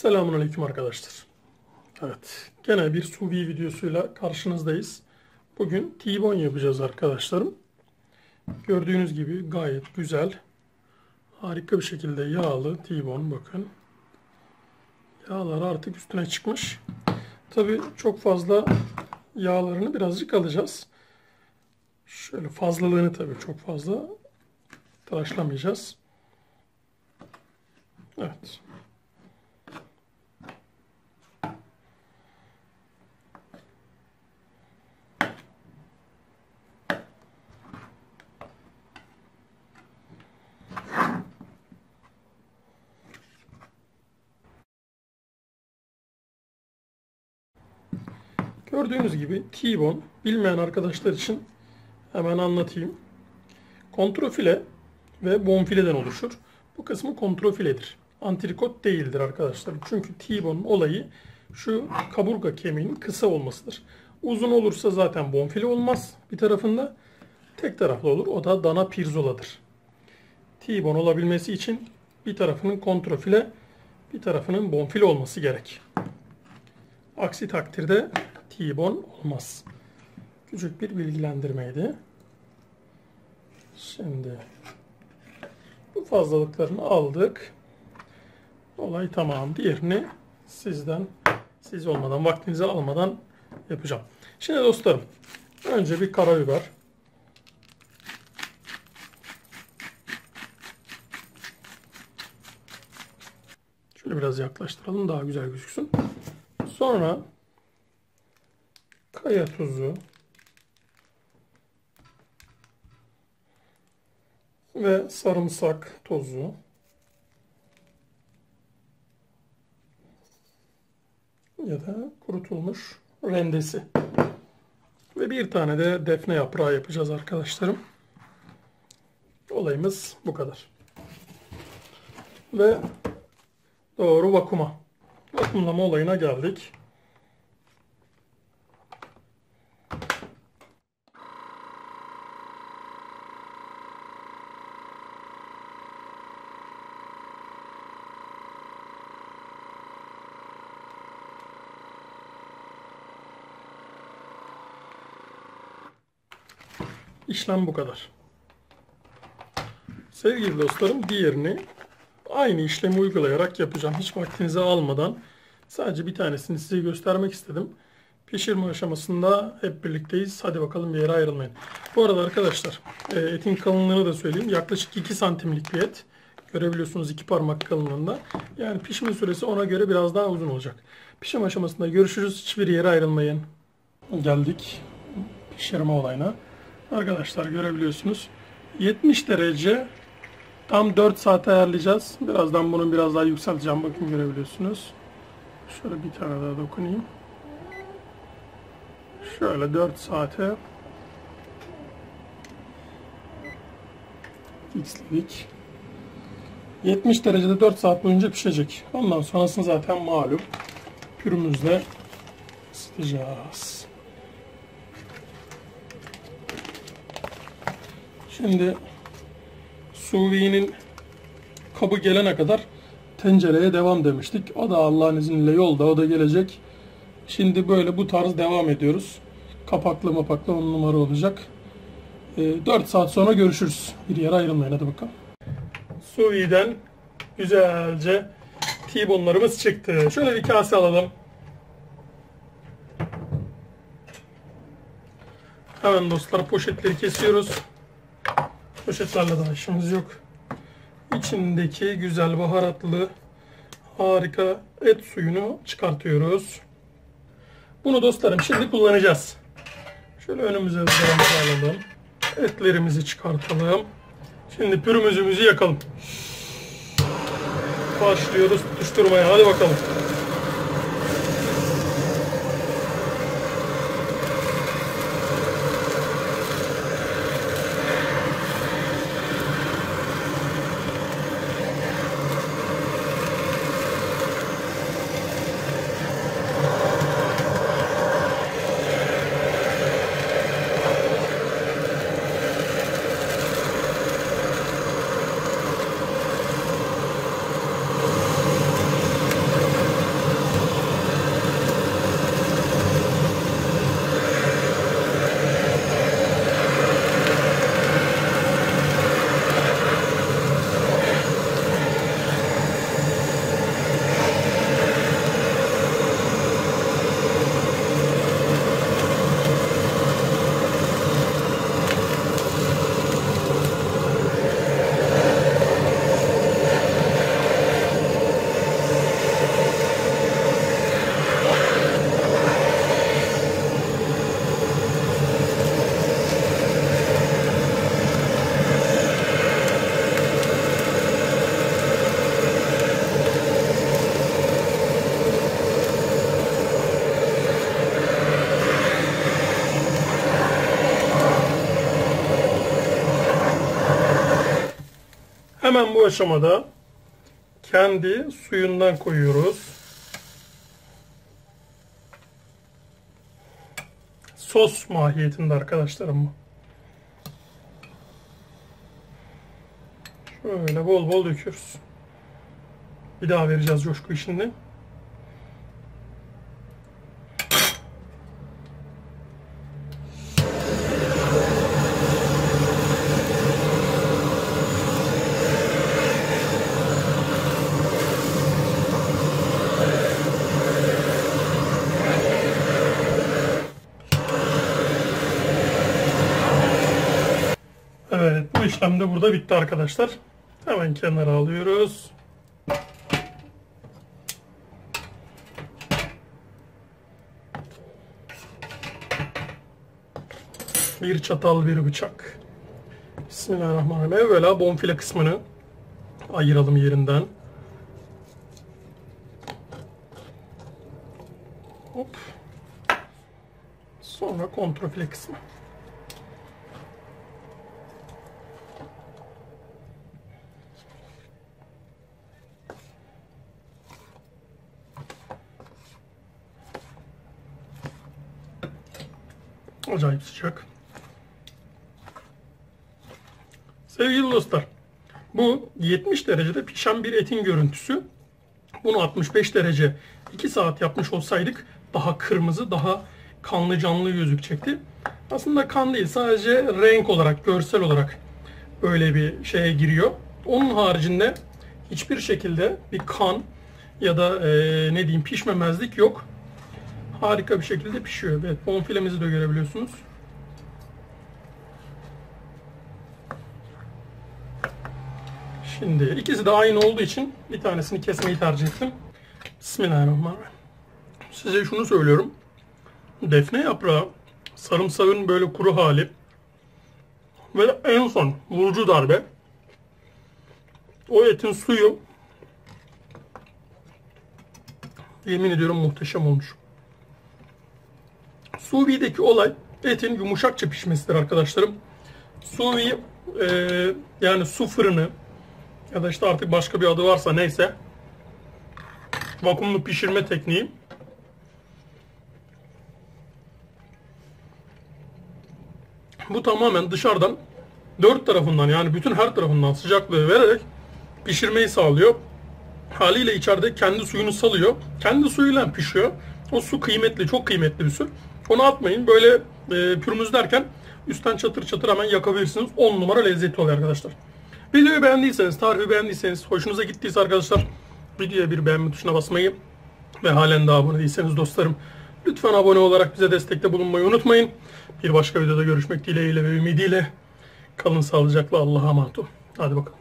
Selamünaleyküm arkadaşlar. Evet, gene bir sous vide videosuyla karşınızdayız. Bugün T-bone yapacağız arkadaşlarım. Gördüğünüz gibi gayet güzel, harika bir şekilde yağlı T-bone, bakın. Yağlar artık üstüne çıkmış. Tabii çok fazla yağlarını birazcık alacağız. Şöyle fazlalığını tabii çok fazla tıraşlamayacağız. Evet. Gördüğünüz gibi T-bone, bilmeyen arkadaşlar için hemen anlatayım. Kontrafile ve bonfileden oluşur. Bu kısmı kontrafiledir. Antrikot değildir arkadaşlar. Çünkü T-bone olayı şu kaburga kemiğinin kısa olmasıdır. Uzun olursa zaten bonfile olmaz. Bir tarafında tek taraflı olur. O da dana pirzoladır. T-bone olabilmesi için bir tarafının kontrafile, bir tarafının bonfile olması gerek. Aksi takdirde T-bone olmaz. Küçük bir bilgilendirmeydi. Şimdi bu fazlalıklarını aldık. Olay tamam. Diğerini siz olmadan, vaktinizi almadan yapacağım. Şimdi dostlarım, önce bir karabiber. Şöyle biraz yaklaştıralım, daha güzel gözüksün. Sonra kaya tuzu ve sarımsak tozu. Ya da kurutulmuş rendesi. Ve bir tane de defne yaprağı yapacağız arkadaşlarım. Olayımız bu kadar. Ve doğru vakuma. Vakumlama olayına geldik. İşlem bu kadar. Sevgili dostlarım, diğerini aynı işlemi uygulayarak yapacağım. Hiç vaktinizi almadan sadece bir tanesini size göstermek istedim. Pişirme aşamasında hep birlikteyiz. Hadi bakalım, bir yere ayrılmayın. Bu arada arkadaşlar, etin kalınlığını da söyleyeyim. Yaklaşık 2 santimlik bir et. Görebiliyorsunuz, 2 parmak kalınlığında. Yani pişme süresi ona göre biraz daha uzun olacak. Pişim aşamasında görüşürüz. Hiçbir yere ayrılmayın. Geldik pişirme olayına. Arkadaşlar görebiliyorsunuz. 70 derece tam 4 saate ayarlayacağız. Birazdan bunu biraz daha yükselteceğim. Bakın görebiliyorsunuz. Şöyle bir tane daha dokunayım. Şöyle 4 saate fixledik. 70 derecede 4 saat boyunca pişecek. Ondan sonrasını zaten malum pürümüzle ısıtacağız. Şimdi sous vide'nin kabı gelene kadar tencereye devam demiştik. O da Allah'ın izniyle yolda, o da gelecek. Şimdi böyle bu tarz devam ediyoruz. Kapaklı mapaklı 10 numara olacak. 4 saat sonra görüşürüz. Bir yere ayrılmayın, hadi bakalım. Sous vide'den güzelce T-bone'larımız çıktı. Şöyle bir kase alalım. Hemen dostlar poşetleri kesiyoruz. Poşetlerle daha işimiz yok. İçindeki güzel baharatlı harika et suyunu çıkartıyoruz. Bunu dostlarım şimdi kullanacağız. Şöyle önümüze alalım. Etlerimizi çıkartalım. Şimdi pürümüzümüzü yakalım. Başlıyoruz tutuşturmaya. Hadi bakalım. Hemen bu aşamada kendi suyundan koyuyoruz. Sos mahiyetinde arkadaşlarım bu. Şöyle bol bol döküyoruz. Bir daha vereceğiz coşkuyu şimdi. Evet, bu işlem de burada bitti arkadaşlar. Hemen kenara alıyoruz. Bir çatal, bir bıçak. Bismillahirrahmanirrahim. Evvela bonfile kısmını ayıralım yerinden. Hop. Sonra kontrafile kısmı. Acayip sıcak. Sevgili dostlar, bu 70 derecede pişen bir etin görüntüsü. Bunu 65 derece 2 saat yapmış olsaydık daha kırmızı, daha kanlı canlı gözükecekti. Aslında kan değil, sadece renk olarak, görsel olarak böyle bir şeye giriyor. Onun haricinde hiçbir şekilde bir kan ya da ne diyeyim pişmemezlik yok. Harika bir şekilde pişiyor. Evet, bonfilemizi de görebiliyorsunuz. Şimdi ikisi de aynı olduğu için bir tanesini kesmeyi tercih ettim. Bismillahirrahmanirrahim. Size şunu söylüyorum. Defne yaprağı, sarımsağın böyle kuru hali ve en son vurucu darbe, o etin suyu, yemin ediyorum muhteşem olmuş. Sous vide'deki olay etin yumuşakça pişmesidir arkadaşlarım. Sous vide yani su fırını ya da işte artık başka bir adı varsa neyse, vakumlu pişirme tekniği. Bu tamamen dışarıdan dört tarafından, yani bütün her tarafından sıcaklığı vererek pişirmeyi sağlıyor. Haliyle içeride kendi suyunu salıyor. Kendi suyuyla pişiyor. O su kıymetli, çok kıymetli bir su. Onu atmayın. Böyle pürmüzlerken üstten çatır çatır hemen yakabilirsiniz. 10 numara lezzeti oluyor arkadaşlar. Videoyu beğendiyseniz, tarifi beğendiyseniz, hoşunuza gittiyse arkadaşlar videoya bir beğenme tuşuna basmayı ve halen daha abone değilseniz dostlarım lütfen abone olarak bize destekte bulunmayı unutmayın. Bir başka videoda görüşmek dileğiyle ve ümidiyle kalın sağlıcakla, Allah'a emanet olun. Hadi bakalım.